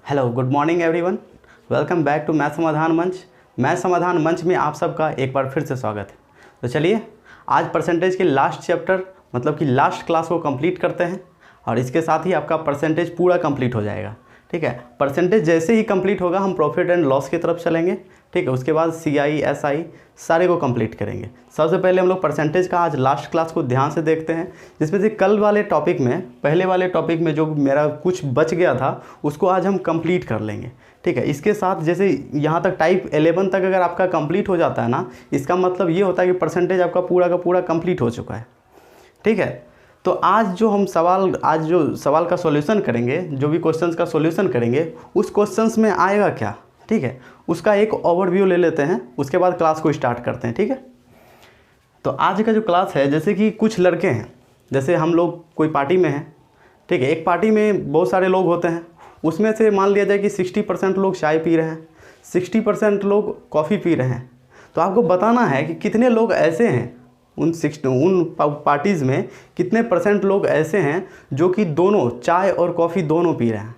Hello, good morning everyone. Welcome back to math Samadhan Manch. Math Samadhan मंच में आप सबका एक बार फिर से स्वागत है। तो चलिए आज परसेंटेज के लास्ट चैप्टर मतलब कि लास्ट क्लास को कंप्लीट करते हैं और इसके साथ ही आपका परसेंटेज पूरा कंप्लीट हो जाएगा। ठीक है, परसेंटेज जैसे ही कंप्लीट होगा हम प्रॉफिट एंड लॉस की तरफ चलेंगे। ठीक है, उसके बाद CI SI सारे को कंप्लीट करेंगे। सबसे पहले हम लोग परसेंटेज का आज लास्ट क्लास को ध्यान से देखते हैं, जिसमें से कल वाले टॉपिक में पहले वाले टॉपिक में जो मेरा कुछ बच गया था उसको आज हम कंप्लीट कर लेंगे। ठीक है, इसके साथ जैसे यहाँ तक टाइप 11 तक अगर आपका कंप्लीट हो जाता है ना, इसका मतलब ये होता है कि परसेंटेज आपका पूरा का पूरा कंप्लीट हो चुका है। ठीक है, तो आज जो सवाल का सॉल्यूशन करेंगे, जो भी क्वेश्चंस का सॉल्यूशन करेंगे, उस क्वेश्चंस में आएगा क्या, ठीक है, उसका एक ओवरव्यू ले लेते हैं, उसके बाद क्लास को स्टार्ट करते हैं। ठीक है, तो आज का जो क्लास है, जैसे कि कुछ लड़के हैं, जैसे हम लोग कोई पार्टी में हैं। ठीक है, एक पार्टी में बहुत सारे लोग होते हैं, उसमें से मान लिया जाए कि 60% लोग चाय पी रहे हैं, 60% लोग कॉफ़ी पी रहे हैं। तो आपको बताना है कि कितने लोग ऐसे हैं उन पार्टीज़ में, कितने % लोग ऐसे हैं जो कि दोनों चाय और कॉफ़ी दोनों पी रहे हैं।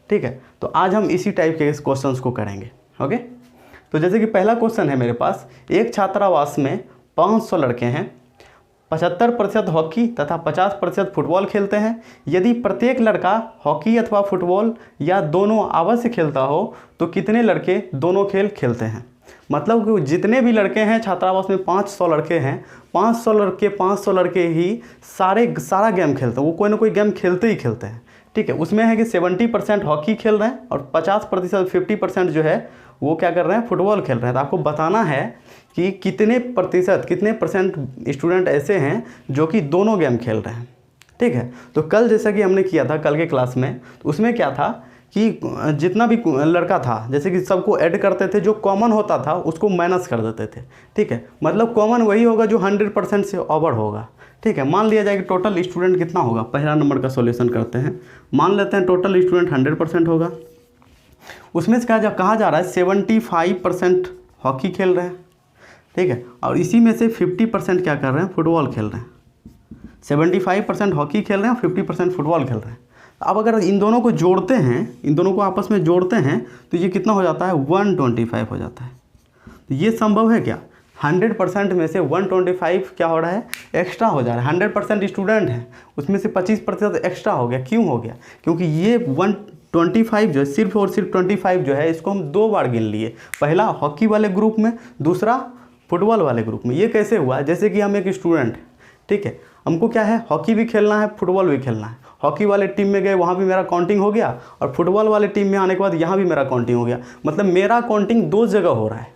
ठीक है, तो आज हम इसी टाइप के क्वेश्चंस को करेंगे। ओके, तो जैसे कि पहला क्वेश्चन है मेरे पास, एक छात्रावास में 500 लड़के हैं, 75% हॉकी तथा 50% फुटबॉल खेलते हैं। यदि प्रत्येक लड़का हॉकी अथवा फुटबॉल या दोनों अवश्य खेलता हो तो कितने लड़के दोनों खेल खेलते हैं। मतलब कि जितने भी लड़के हैं छात्रावास में, 500 लड़के हैं, 500 लड़के ही सारा गेम खेलते हैं। वो कोई ना कोई गेम खेलते ही खेलते हैं। ठीक है, उसमें है कि 70% हॉकी खेल रहे हैं और 50% 50% जो है वो क्या कर रहे हैं, फुटबॉल खेल रहे हैं। तो आपको बताना है कि कितने परसेंट स्टूडेंट ऐसे हैं जो कि दोनों गेम खेल रहे हैं। ठीक है, तो कल जैसा कि हमने किया था कल के क्लास में, तो उसमें क्या था कि जितना भी लड़का था, जैसे कि सबको ऐड करते थे, जो कॉमन होता था उसको माइनस कर देते थे। ठीक है, मतलब कॉमन वही होगा जो 100% से ओवर होगा। ठीक है, मान लिया जाए कि टोटल स्टूडेंट कितना होगा, पहला नंबर का सॉल्यूशन करते हैं। मान लेते हैं टोटल स्टूडेंट 100% होगा, उसमें से कहा जा रहा है 75% हॉकी खेल रहे हैं। ठीक है, और इसी में से 50% क्या कर रहे हैं, फुटबॉल खेल रहे हैं। 75% हॉकी खेल रहे हैं, 50% फुटबॉल खेल रहे हैं। अब अगर इन दोनों को जोड़ते हैं, इन दोनों को आपस में जोड़ते हैं तो ये कितना हो जाता है, 125 हो जाता है। तो ये संभव है क्या, 100% में से 125 क्या हो रहा है, एक्स्ट्रा हो जा रहा है। 100% स्टूडेंट हैं, उसमें से 25% एक्स्ट्रा हो गया। क्यों हो गया, क्योंकि ये 125 जो है, सिर्फ और सिर्फ 25 जो है, इसको हम 2 बार गिन लिए। पहला हॉकी वाले ग्रुप में, दूसरा फुटबॉल वाले ग्रुप में। ये कैसे हुआ, जैसे कि हम एक स्टूडेंट, ठीक है, हमको क्या है, हॉकी भी खेलना है, फुटबॉल भी खेलना है। हॉकी वाले टीम में गए, वहाँ भी मेरा काउंटिंग हो गया, और फुटबॉल वाले टीम में आने के बाद यहाँ भी मेरा काउंटिंग हो गया। मतलब मेरा काउंटिंग 2 जगह हो रहा है।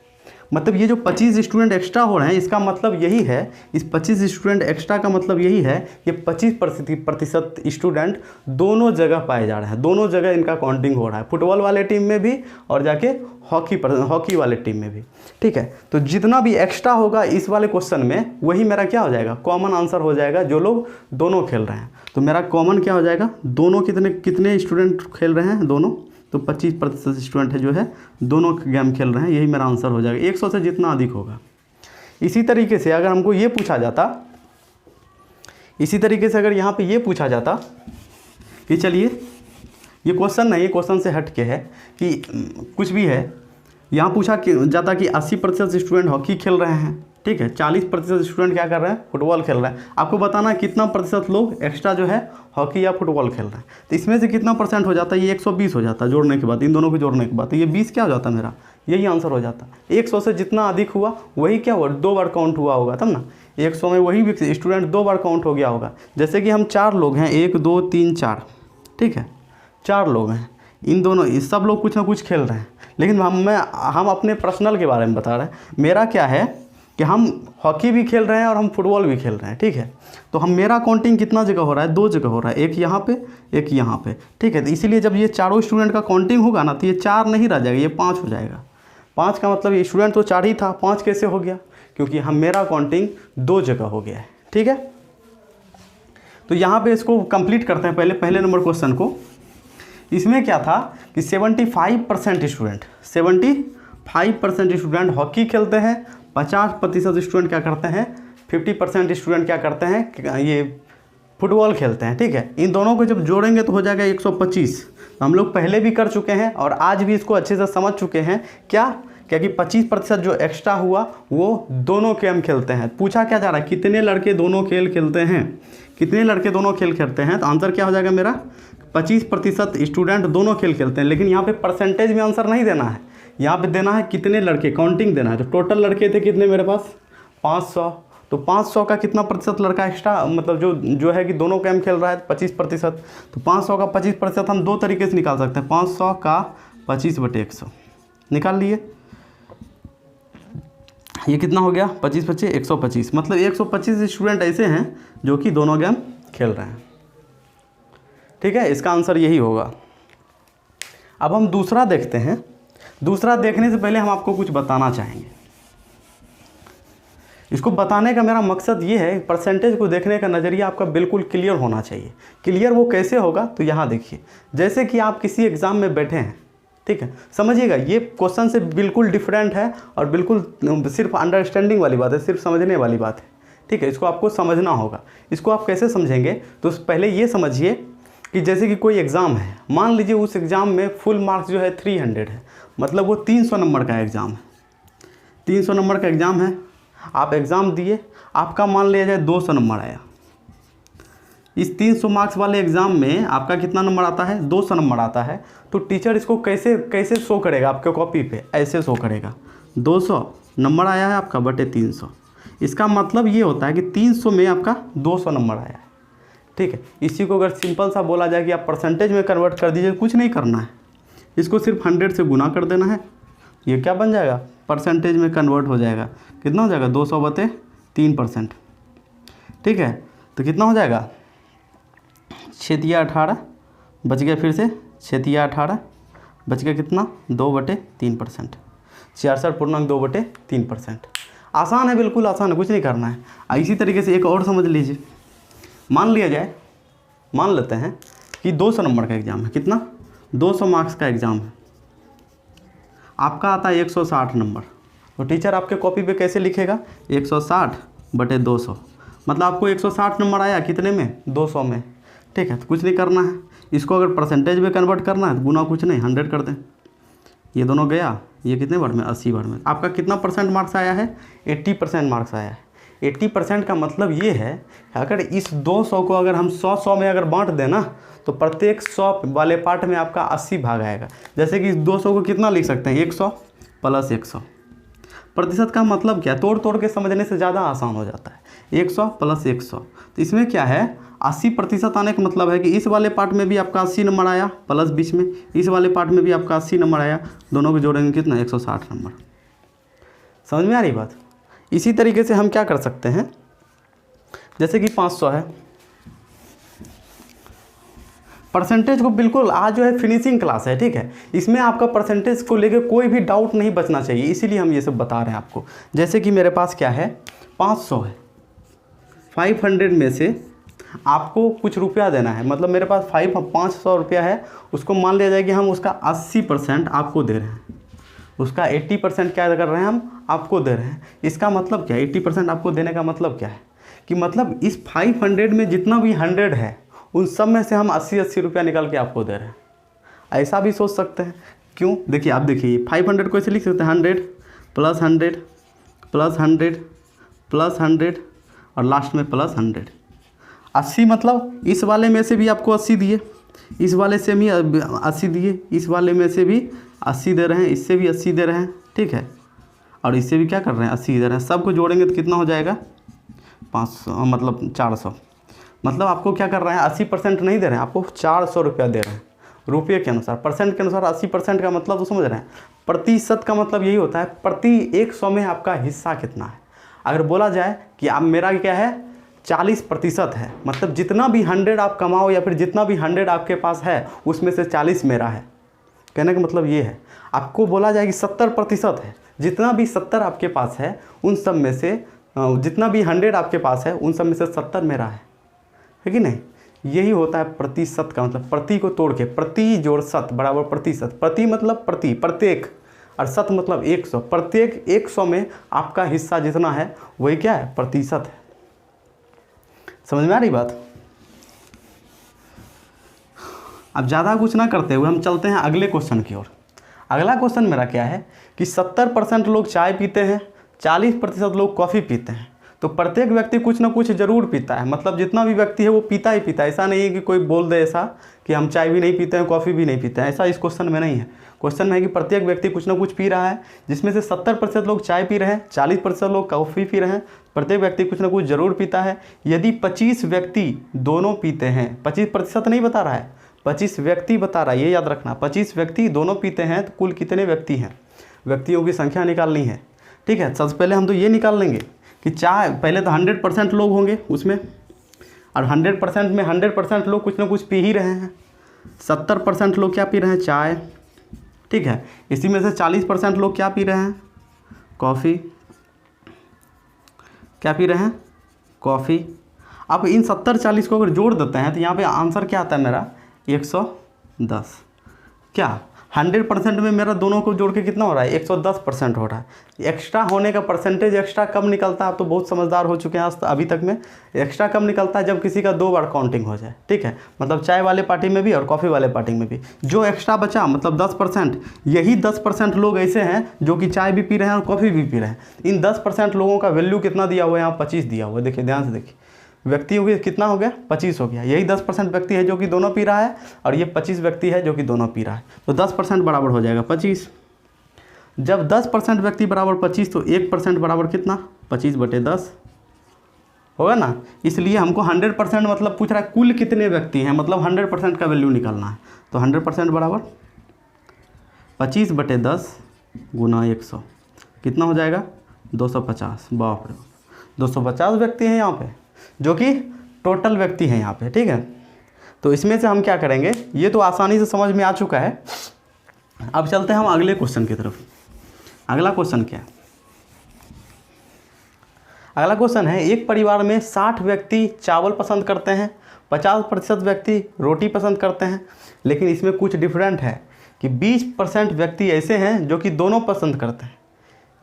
मतलब ये जो 25 स्टूडेंट एक्स्ट्रा हो रहे हैं, इसका मतलब यही है, इस 25 स्टूडेंट एक्स्ट्रा का मतलब यही है कि 25% स्टूडेंट दोनों जगह पाए जा रहे हैं, दोनों जगह इनका काउंटिंग हो रहा है, फुटबॉल वाले टीम में भी और जाके हॉकी वाले टीम में भी। ठीक है, तो जितना भी एक्स्ट्रा होगा इस वाले क्वेश्चन में, वही मेरा क्या हो जाएगा, कॉमन आंसर हो जाएगा, जो लोग दोनों खेल रहे हैं। तो मेरा कॉमन क्या हो जाएगा, दोनों कितने स्टूडेंट खेल रहे हैं, दोनों, तो 25% स्टूडेंट है जो है दोनों गेम खेल रहे हैं, यही मेरा आंसर हो जाएगा। 100 से जितना अधिक होगा। इसी तरीके से अगर हमको ये पूछा जाता, अगर यहाँ पे ये पूछा जाता कि चलिए, ये क्वेश्चन नहीं, क्वेश्चन से हट के है कि कुछ भी है, यहाँ पूछा जाता कि 80% स्टूडेंट हॉकी खेल रहे हैं। ठीक है, 40% स्टूडेंट क्या कर रहे हैं, फुटबॉल खेल रहे हैं। आपको बताना है कितना % लोग एक्स्ट्रा जो है हॉकी या फुटबॉल खेल रहे हैं। तो इसमें से कितना % हो जाता है, ये 120 हो जाता है जोड़ने के बाद, इन दोनों को जोड़ने के बाद। तो ये 20 क्या हो जाता है मेरा, यही आंसर हो जाता। 100 से जितना अधिक हुआ वही क्या हुआ, 2 बार काउंट हुआ होगा, तब ना 100 में वही स्टूडेंट 2 बार काउंट हो गया होगा। जैसे कि हम 4 लोग हैं, 1 2 3 4, ठीक है, 4 लोग हैं, इन दोनों सब लोग कुछ ना कुछ खेल रहे हैं। लेकिन हम अपने पर्सनल के बारे में बता रहे हैं। मेरा क्या है कि हम हॉकी भी खेल रहे हैं और हम फुटबॉल भी खेल रहे हैं। ठीक है, तो मेरा काउंटिंग कितना जगह हो रहा है, 2 जगह हो रहा है, एक यहाँ पे, एक यहाँ पे। ठीक है, तो इसीलिए जब ये चारों स्टूडेंट का काउंटिंग होगा ना, तो ये 4 नहीं रह जाएगा, ये 5 हो जाएगा। 5 का मतलब ये स्टूडेंट तो 4 ही था, 5 कैसे हो गया, क्योंकि मेरा काउंटिंग 2 जगह हो गया है। ठीक है, तो यहाँ पे इसको कंप्लीट करते हैं पहले नंबर क्वेश्चन को। इसमें क्या था कि 75% स्टूडेंट हॉकी खेलते हैं, 50% स्टूडेंट क्या करते हैं, 50% स्टूडेंट क्या करते हैं, ये फुटबॉल खेलते हैं, ठीक है। इन दोनों को जब जोड़ेंगे तो हो जाएगा 125। तो हम लोग पहले भी कर चुके हैं और आज भी इसको अच्छे से समझ चुके हैं। क्या कि 25% जो एक्स्ट्रा हुआ वो दोनों गेम खेलते हैं। पूछा क्या जा रहा है, कितने लड़के दोनों खेल खेलते हैं, कितने लड़के दोनों खेल खेलते हैं। तो आंसर क्या हो जाएगा मेरा, 25% स्टूडेंट दोनों खेल खेलते हैं। लेकिन यहाँ पे परसेंटेज में आंसर नहीं देना है, यहाँ पे देना है कितने लड़के, काउंटिंग देना है। तो टोटल लड़के थे कितने मेरे पास, 500। तो 500 का कितना प्रतिशत लड़का एक्स्ट्रा, मतलब जो है कि दोनों गेम खेल रहा है 25%। तो 500 का 25% हम दो तरीके से निकाल सकते हैं। 500 का 25/100 निकाल लिए। ये कितना हो गया, 25 125। मतलब 125 स्टूडेंट ऐसे हैं जो कि दोनों गेम खेल रहे हैं, ठीक है। इसका आंसर यही होगा। अब हम दूसरा देखते हैं। दूसरा देखने से पहले हम आपको कुछ बताना चाहेंगे। इसको बताने का मेरा मकसद ये है, परसेंटेज को देखने का नज़रिया आपका बिल्कुल क्लियर होना चाहिए। क्लियर वो कैसे होगा, तो यहाँ देखिए, जैसे कि आप किसी एग्ज़ाम में बैठे हैं, ठीक है। समझिएगा, ये क्वेश्चन से बिल्कुल डिफरेंट है और बिल्कुल सिर्फ अंडरस्टैंडिंग वाली बात है, सिर्फ समझने वाली बात है, ठीक है। इसको आपको समझना होगा। इसको आप कैसे समझेंगे, तो पहले ये समझिए कि जैसे कि कोई एग्ज़ाम है, मान लीजिए उस एग्ज़ाम में फुल मार्क्स जो है 300 है, मतलब वो 300 नंबर का एग्ज़ाम है। 300 नंबर का एग्ज़ाम है, आप एग्ज़ाम दिए, आपका मान लिया जाए 200 नंबर आया। इस 300 मार्क्स वाले एग्ज़ाम में आपका कितना नंबर आता है, 200 नंबर आता है। तो टीचर इसको कैसे शो करेगा आपके कॉपी पे, ऐसे शो करेगा, 200 नंबर आया है आपका बटे 300। इसका मतलब ये होता है कि 300 में आपका 200 नंबर आया है, ठीक है। इसी को अगर सिंपल सा बोला जाए कि आप परसेंटेज में कन्वर्ट कर दीजिए, कुछ नहीं करना है, इसको सिर्फ 100 से गुना कर देना है। ये क्या बन जाएगा, परसेंटेज में कन्वर्ट हो जाएगा। कितना हो जाएगा, 200/3%, ठीक है। तो कितना हो जाएगा, 6×18 बच गया, फिर से 6×18 बच गया कितना, 2/3%, 66.2/3%। आसान है, बिल्कुल आसान है, कुछ नहीं करना है। इसी तरीके से एक और समझ लीजिए। मान लेते हैं कि 200 नंबर का एग्ज़ाम है। कितना, 200 मार्क्स का एग्ज़ाम है। आपका आता है 160 नंबर। तो टीचर आपके कॉपी पे कैसे लिखेगा, 160/200। मतलब आपको 160 नंबर आया कितने में, 200 में, ठीक है। तो कुछ नहीं करना है, इसको अगर परसेंटेज में कन्वर्ट करना है तो गुना कुछ नहीं, 100 कर दें। ये दोनों गया, ये कितने बार में, 80 बार में। आपका कितना परसेंट मार्क्स आया है, 80% मार्क्स आया है। 80% का मतलब ये है कि अगर इस 200 को अगर हम 100 में अगर बांट दें ना, तो प्रत्येक 100 वाले पार्ट में आपका 80 भाग आएगा। जैसे कि इस 200 को कितना लिख सकते हैं, 100 + 100। प्रतिशत का मतलब क्या, तोड़ के समझने से ज़्यादा आसान हो जाता है। 100 + 100, तो इसमें क्या है, 80% आने का मतलब है कि इस वाले पार्ट में भी आपका 80 नंबर आया, प्लस बीच में इस वाले पार्ट में भी आपका 80 नंबर आया, दोनों को जोड़ेंगे कितना, 160 नंबर। समझ में आ रही बात। इसी तरीके से हम क्या कर सकते हैं, जैसे कि 500 है, परसेंटेज को बिल्कुल आज जो है फिनिशिंग क्लास है, ठीक है। इसमें आपका परसेंटेज को लेकर कोई भी डाउट नहीं बचना चाहिए, इसीलिए हम ये सब बता रहे हैं आपको। जैसे कि मेरे पास क्या है, 500 है, 500 में से आपको कुछ रुपया देना है। मतलब मेरे पास 500 रुपया है, उसको मान लिया जाए कि हम उसका 80% आपको दे रहे हैं, उसका 80% क्या कर रहे हैं, हम आपको दे रहे हैं। इसका मतलब क्या है, 80% आपको देने का मतलब क्या है, कि मतलब इस 500 में जितना भी 100 है, उन सब में से हम 80 रुपया निकाल के आपको दे रहे हैं। ऐसा भी सोच सकते हैं, क्यों, देखिए आप देखिए 500 को ऐसे लिख सकते हैं, 100 + 100 + 100 + 100 और लास्ट में +100। 80 मतलब इस वाले में से भी आपको 80 दिए, इस वाले से भी 80 दिए, इस वाले में से भी 80 दे रहे हैं, इससे भी 80 दे रहे हैं, ठीक है। और इससे भी क्या कर रहे हैं, 80 दे रहे हैं। सबको जोड़ेंगे तो कितना हो जाएगा, 500, मतलब 400। मतलब आपको क्या कर रहे हैं, 80% नहीं दे रहे हैं, आपको 400 रुपया दे रहे हैं, रुपये के अनुसार, परसेंट के अनुसार। 80% का मतलब तो समझ रहे हैं। प्रतिशत का मतलब यही होता है, प्रति 100 में आपका हिस्सा कितना है। अगर बोला जाए कि आप, मेरा क्या है, 40% है, मतलब जितना भी 100 आप कमाओ या फिर जितना भी 100 आपके पास है, उसमें से 40 मेरा है। कहने का मतलब ये है। आपको बोला जाए कि 70% है, जितना भी 70 आपके पास है, उन सब में से जितना भी 100 आपके पास है, उन सब में से 70 मेरा है कि नहीं। यही होता है प्रतिशत का मतलब, प्रति को तोड़ के, प्रति जोड़ शत बराबर प्रतिशत। प्रति मतलब प्रति, प्रत्येक, और शत मतलब 100। प्रत्येक 100 में आपका हिस्सा जितना है वही क्या है, प्रतिशत है। समझ में आ रही बात। अब ज़्यादा कुछ ना करते हुए हम चलते हैं अगले क्वेश्चन की ओर। अगला क्वेश्चन मेरा क्या है कि 70% लोग चाय पीते हैं, 40% लोग कॉफ़ी पीते हैं। तो प्रत्येक व्यक्ति कुछ ना कुछ ज़रूर पीता है, मतलब जितना भी व्यक्ति है वो पीता ही पीता है। ऐसा नहीं है कि कोई बोल दे ऐसा कि हम चाय भी नहीं पीते हैं, कॉफ़ी भी नहीं पीते हैं, ऐसा इस क्वेश्चन में नहीं है। क्वेश्चन में है कि प्रत्येक व्यक्ति कुछ ना कुछ पी रहा है, जिसमें से 70% लोग चाय पी रहे हैं, 40% लोग कॉफ़ी पी रहे हैं। प्रत्येक व्यक्ति कुछ ना कुछ ज़रूर पीता है। यदि 25 व्यक्ति दोनों पीते हैं, 25% नहीं बता रहा है, 25 व्यक्ति बता रहा है, ये याद रखना। 25 व्यक्ति दोनों पीते हैं तो कुल कितने व्यक्ति हैं, व्यक्तियों की संख्या निकालनी है। ठीक है, सबसे पहले हम तो ये निकाल लेंगे कि चाय, पहले तो 100% लोग होंगे उसमें, और 100% में 100% लोग कुछ ना कुछ पी ही रहे हैं। 70% लोग क्या पी रहे हैं, चाय। ठीक है, इसी में से 40% लोग क्या पी रहे हैं, कॉफ़ी। क्या पी रहे हैं, कॉफ़ी। अब इन 70-40 को अगर जोड़ देते हैं तो यहाँ पे आंसर क्या आता है मेरा, 110। क्या 100% में मेरा दोनों को जोड़ के कितना हो रहा है, 110% हो रहा है। एक्स्ट्रा होने का परसेंटेज एक्स्ट्रा कब निकलता है, आप तो बहुत समझदार हो चुके हैं अभी तक में। एक्स्ट्रा कब निकलता है, जब किसी का 2 बार काउंटिंग हो जाए। ठीक है, मतलब चाय वाले पार्टी में भी और कॉफ़ी वाले पार्टी में भी जो एक्स्ट्रा बचा, मतलब 10%, यही 10% लोग ऐसे हैं जो कि चाय भी पी रहे हैं और कॉफ़ी भी पी रहे हैं। इन 10% लोगों का वैल्यू कितना दिया हुआ है, यहाँ 25 दिया हुआ है। देखिए ध्यान से देखिए, व्यक्तियों की कितना हो गया, 25 हो गया। यही 10% व्यक्ति है जो कि दोनों पी रहा है, और ये 25 व्यक्ति है जो कि दोनों पी रहा है। तो 10% बराबर हो जाएगा 25। जब 10% व्यक्ति बराबर 25 तो 1% बराबर कितना, 25/10 होगा ना। इसलिए हमको 100% मतलब पूछ रहा है कुल कितने व्यक्ति हैं, मतलब 100% का वैल्यू निकालना है। तो 100% बराबर 25/10 गुना 100 कितना हो जाएगा, 250। बाप रे, 250 व्यक्ति हैं यहाँ पे, जो कि टोटल व्यक्ति हैं यहाँ पे। ठीक है, तो इसमें से हम क्या करेंगे, ये तो आसानी से समझ में आ चुका है। अब चलते हैं हम अगले क्वेश्चन की तरफ। अगला क्वेश्चन क्या है, अगला क्वेश्चन है एक परिवार में 60 व्यक्ति चावल पसंद करते हैं, 50% व्यक्ति रोटी पसंद करते हैं, लेकिन इसमें कुछ डिफरेंट है कि 20% व्यक्ति ऐसे हैं जो कि दोनों पसंद करते हैं।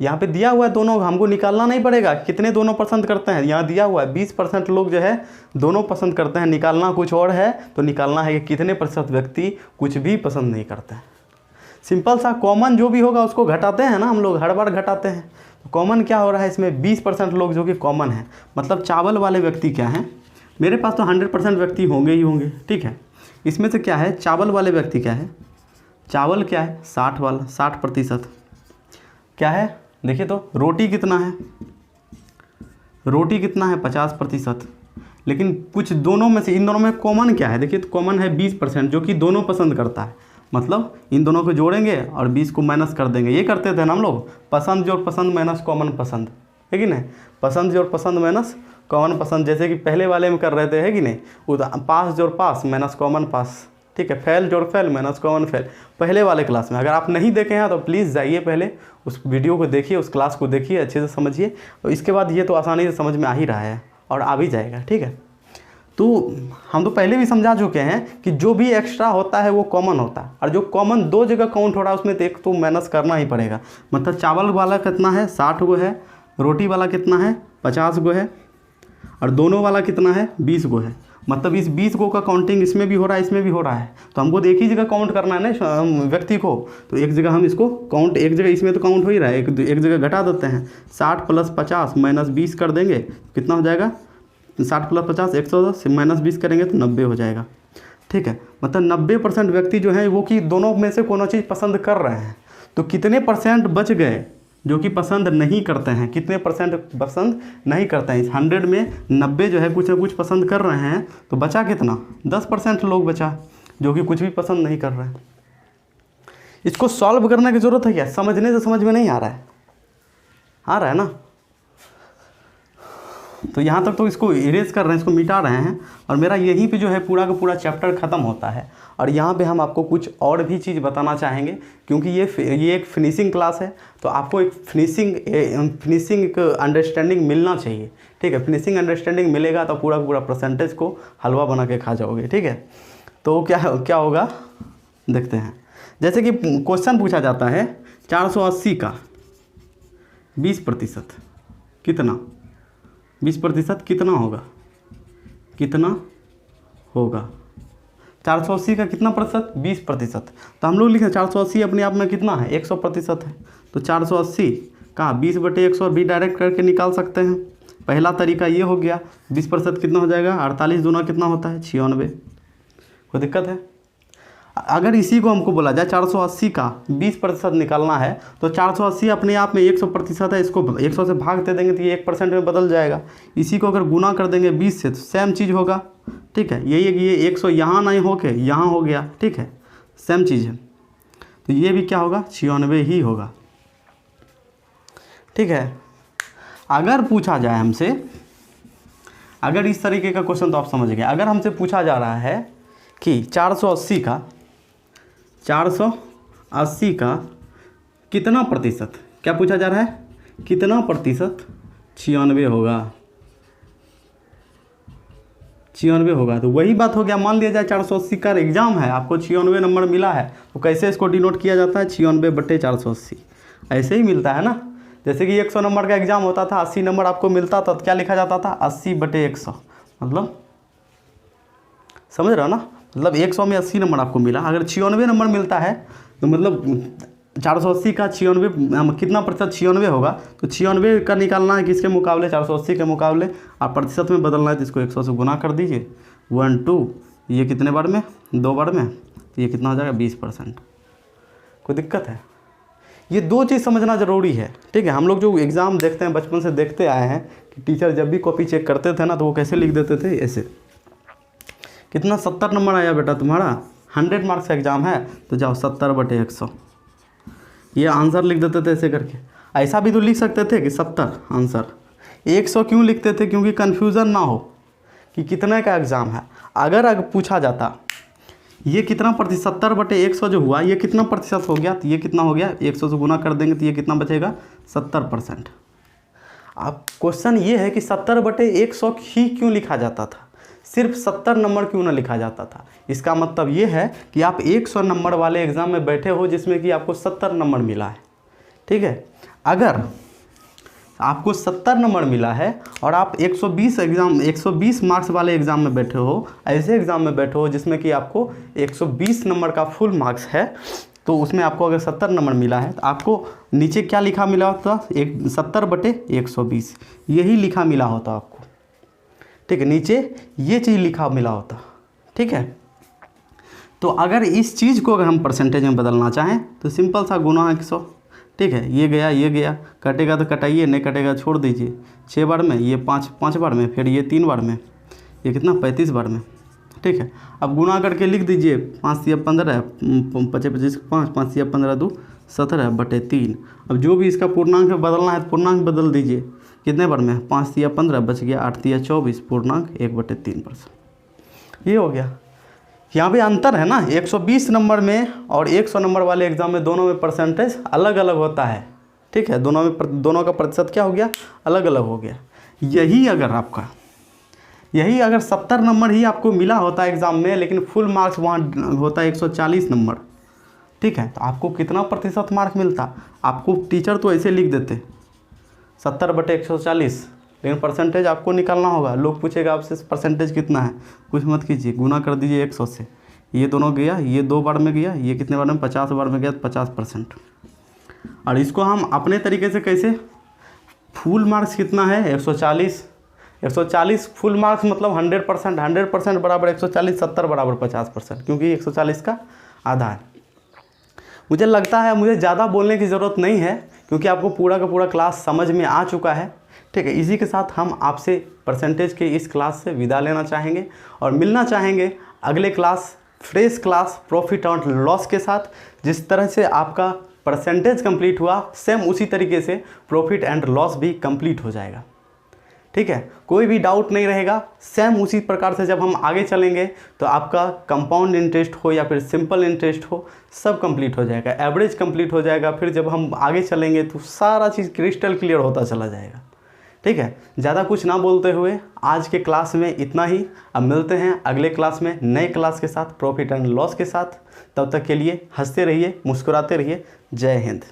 यहाँ पे दिया हुआ है दोनों, हमको निकालना नहीं पड़ेगा कितने दोनों पसंद करते हैं। यहाँ दिया हुआ है 20% लोग जो है दोनों पसंद करते हैं, निकालना कुछ और है। तो निकालना है कि कितने प्रतिशत व्यक्ति कुछ भी पसंद नहीं करते हैं। सिंपल सा, कॉमन जो भी होगा उसको घटाते हैं ना हम लोग, हर बार घटाते हैं। तो कॉमन क्या हो रहा है इसमें, 20% लोग जो कि कॉमन है, मतलब चावल वाले व्यक्ति क्या हैं, मेरे पास तो 100% व्यक्ति होंगे ही होंगे। ठीक है, इसमें से क्या है, चावल वाले व्यक्ति क्या है, चावल क्या है 60 वाला, 60% क्या है। देखिए तो रोटी कितना है, रोटी कितना है 50%। लेकिन कुछ दोनों में से, इन दोनों में कॉमन क्या है, देखिए तो कॉमन है 20% जो कि दोनों पसंद करता है। मतलब इन दोनों को जोड़ेंगे और 20 को माइनस कर देंगे। ये करते थे ना हम लोग, पसंद जोड़ पसंद माइनस कॉमन पसंद, है कि नहीं, पसंद जोड़ पसंद माइनस कॉमन पसंद, जैसे कि पहले वाले में कर रहे थे, है कि नहीं। पास जोड़ पास माइनस कॉमन पास। ठीक है, फेल जोड़ फेल माइनस कॉमन फेल, पहले वाले क्लास में। अगर आप नहीं देखे हैं तो प्लीज़ जाइए, पहले उस वीडियो को देखिए, उस क्लास को देखिए, अच्छे से समझिए। तो इसके बाद ये तो आसानी से समझ में आ ही रहा है और आ भी जाएगा। ठीक है, तो हम तो पहले भी समझा चुके हैं कि जो भी एक्स्ट्रा होता है वो कॉमन होता है, और जो कॉमन 2 जगह काउंट हो रहा है उसमें तो एक तो माइनस करना ही पड़ेगा। मतलब चावल वाला कितना है 60 गो है, रोटी वाला कितना है 50 गो है, और दोनों वाला कितना है 20 गो है। मतलब इस 20 गो का काउंटिंग इसमें भी हो रहा है, इसमें भी हो रहा है। तो हमको तो एक ही जगह काउंट करना है ना व्यक्ति को, तो एक जगह हम इसको काउंट, एक जगह इसमें तो काउंट हो ही रहा है, एक जगह घटा देते हैं। 60 + 50 माइनस 20 कर देंगे, कितना हो जाएगा, 60 + 50 110, माइनस 20 करेंगे तो 90 हो जाएगा। ठीक है, मतलब 90% व्यक्ति जो है वो कि दोनों में से कोनो चीज़ पसंद कर रहे हैं। तो कितने % बच गए जो कि पसंद नहीं करते हैं, कितने % पसंद नहीं करते हैं। इस 100 में 90 जो है कुछ ना कुछ पसंद कर रहे हैं, तो बचा कितना, 10% लोग बचा जो कि कुछ भी पसंद नहीं कर रहे हैं। इसको सॉल्व करने की ज़रूरत है क्या, समझने से समझ में नहीं आ रहा है, आ रहा है ना। तो यहाँ तक तो इसको इरेज कर रहे हैं, इसको मिटा रहे हैं, और मेरा यहीं पे जो है पूरा का पूरा चैप्टर ख़त्म होता है। और यहाँ पे हम आपको कुछ और भी चीज़ बताना चाहेंगे, क्योंकि ये एक फिनिशिंग क्लास है, तो आपको एक फिनिशिंग अंडरस्टैंडिंग मिलना चाहिए। ठीक है, फिनिशिंग अंडरस्टैंडिंग मिलेगा तो पूरा पूरा परसेंटेज को हलवा बना के खा जाओगे। ठीक है, तो क्या होगा देखते हैं। जैसे कि क्वेश्चन पूछा जाता है 480 का 20% कितना, 20% कितना होगा, कितना होगा। 480 का कितना प्रतिशत, 20%। तो हम लोग लिखें 480 अपने आप में कितना है, 100% है। तो 480 का 20/100 और भी डायरेक्ट करके निकाल सकते हैं। पहला तरीका ये हो गया। 20% कितना हो जाएगा, 48 दूना कितना होता है, 96। कोई दिक्कत है? अगर इसी को हमको बोला जाए 480 का 20% निकालना है, तो 480 अपने आप में 100% है, इसको 100 से भाग दे देंगे तो ये 1% में बदल जाएगा। इसी को अगर गुना कर देंगे 20 से तो सेम चीज़ होगा। ठीक है, यही है कि ये 100 यहाँ नहीं होके यहाँ हो गया। ठीक है, सेम चीज़ है। तो ये भी क्या होगा, 96 ही होगा। ठीक है, अगर पूछा जाए हमसे, अगर इस तरीके का क्वेश्चन तो आप समझ गए। अगर हमसे पूछा जा रहा है कि 480 का कितना प्रतिशत, क्या पूछा जा रहा है, कितना प्रतिशत 96 होगा, 96 होगा। तो वही बात हो गया। मान लिया जाए 480 का एग्जाम है, आपको 96 नंबर मिला है, तो कैसे इसको डिनोट किया जाता है, 96/480। ऐसे ही मिलता है ना। जैसे कि 100 नंबर का एग्जाम होता था, 80 नंबर आपको मिलता था, तो क्या लिखा जाता था, 80/100। मतलब समझ रहे हो ना, मतलब 100 में 80 नंबर आपको मिला। अगर 96 नंबर मिलता है तो मतलब 480 का 96 कितना प्रतिशत 96 होगा, तो 96 का निकालना है किसके मुकाबले, 480 के मुकाबले। आप प्रतिशत में बदलना है तो इसको 100 से गुना कर दीजिए। 1 2, ये कितने बार में, 2 बार में, तो ये कितना हो जाएगा, 20%। कोई दिक्कत है? ये दो चीज़ समझना ज़रूरी है। ठीक है, हम लोग जो एग्ज़ाम देखते हैं, बचपन से देखते आए हैं कि टीचर जब भी कॉपी चेक करते थे ना, तो वो कैसे लिख देते थे, ऐसे। कितना, 70 नंबर आया बेटा तुम्हारा, 100 मार्क्स का एग्ज़ाम है, तो जाओ 70/100, ये आंसर लिख देते थे ऐसे करके। ऐसा भी तो लिख सकते थे कि 70 आंसर। 100 क्यों लिखते थे, क्योंकि कन्फ्यूज़न ना हो कि कितने का एग्ज़ाम है। अगर पूछा जाता ये कितना प्रतिशत, 70/100 जो हुआ, ये कितना प्रतिशत हो गया, तो ये कितना हो गया, 100 से गुना कर देंगे तो ये कितना बचेगा, 70%। अब क्वेश्चन ये है कि 70/100 ही क्यों लिखा जाता था, सिर्फ 70 नंबर क्यों ना लिखा जाता था। इसका मतलब ये है कि आप 100 नंबर वाले एग्ज़ाम में बैठे हो जिसमें कि आपको 70 नंबर मिला है। ठीक है, अगर आपको 70 नंबर मिला है और आप 120 मार्क्स वाले एग्ज़ाम में बैठे हो, ऐसे एग्ज़ाम में बैठे हो जिसमें कि आपको 120 नंबर का फुल मार्क्स है, तो उसमें आपको अगर 70 नंबर मिला है तो आपको नीचे क्या लिखा मिला होता, 70/120 यही लिखा मिला होता आपको। ठीक है, नीचे ये चीज़ लिखा मिला होता। ठीक है, तो अगर इस चीज़ को अगर हम परसेंटेज में बदलना चाहें तो सिंपल सा गुना 100। ठीक है, ये गया, कटेगा तो कटाइए, नहीं कटेगा छोड़ दीजिए। 6 बार में, ये 5 बार में, फिर ये 3 बार में, ये कितना, 35 बार में। ठीक है, अब गुना करके लिख दीजिए, 5 या 15, 25 5, 5 या 15 2 17/3। अब जो भी इसका पूर्णांक बदलना है तो पूर्णांक बदल दीजिए। कितने बार में, 5 या 15, बच गया 8 या 24, पूर्णांक 1/3%। ये हो गया। यहाँ पे अंतर है ना, 120 नंबर में और 100 नंबर वाले एग्ज़ाम में दोनों में परसेंटेज अलग अलग होता है। ठीक है, दोनों का प्रतिशत क्या हो गया, अलग अलग हो गया। यही अगर 70 नंबर ही आपको मिला होता एग्ज़ाम में, लेकिन फुल मार्क्स वहाँ होता 140 नंबर, ठीक है, तो आपको कितना प्रतिशत मार्क मिलता। आपको टीचर तो ऐसे लिख देते 70/140, लेकिन परसेंटेज आपको निकालना होगा। लोग पूछेगा आपसे परसेंटेज कितना है, कुछ मत कीजिए, गुना कर दीजिए 100 से। ये दोनों गया, ये 2 बार में गया, ये कितने बार में, 50 बार में गया, तो 50%। और इसको हम अपने तरीके से कैसे, फुल मार्क्स कितना है, 140 फुल मार्क्स मतलब 100%, 100% बराबर 140, 70 बराबर 50%, क्योंकि 140 का आधा है। मुझे लगता है मुझे ज़्यादा बोलने की ज़रूरत नहीं है, क्योंकि आपको पूरा का पूरा क्लास समझ में आ चुका है। ठीक है, इसी के साथ हम आपसे परसेंटेज के इस क्लास से विदा लेना चाहेंगे और मिलना चाहेंगे अगले class, fresh class profit and loss के साथ। जिस तरह से आपका परसेंटेज कंप्लीट हुआ, सेम उसी तरीके से प्रॉफिट एंड लॉस भी कंप्लीट हो जाएगा। ठीक है, कोई भी डाउट नहीं रहेगा। सेम उसी प्रकार से जब हम आगे चलेंगे तो आपका कंपाउंड इंटरेस्ट हो या फिर सिंपल इंटरेस्ट हो, सब कंप्लीट हो जाएगा, एवरेज कंप्लीट हो जाएगा। फिर जब हम आगे चलेंगे तो सारा चीज़ क्रिस्टल क्लियर होता चला जाएगा। ठीक है, ज़्यादा कुछ ना बोलते हुए आज के क्लास में इतना ही। अब मिलते हैं अगले क्लास में नए क्लास के साथ, प्रॉफिट एंड लॉस के साथ। तब तक के लिए हंसते रहिए, मुस्कुराते रहिए। जय हिंद।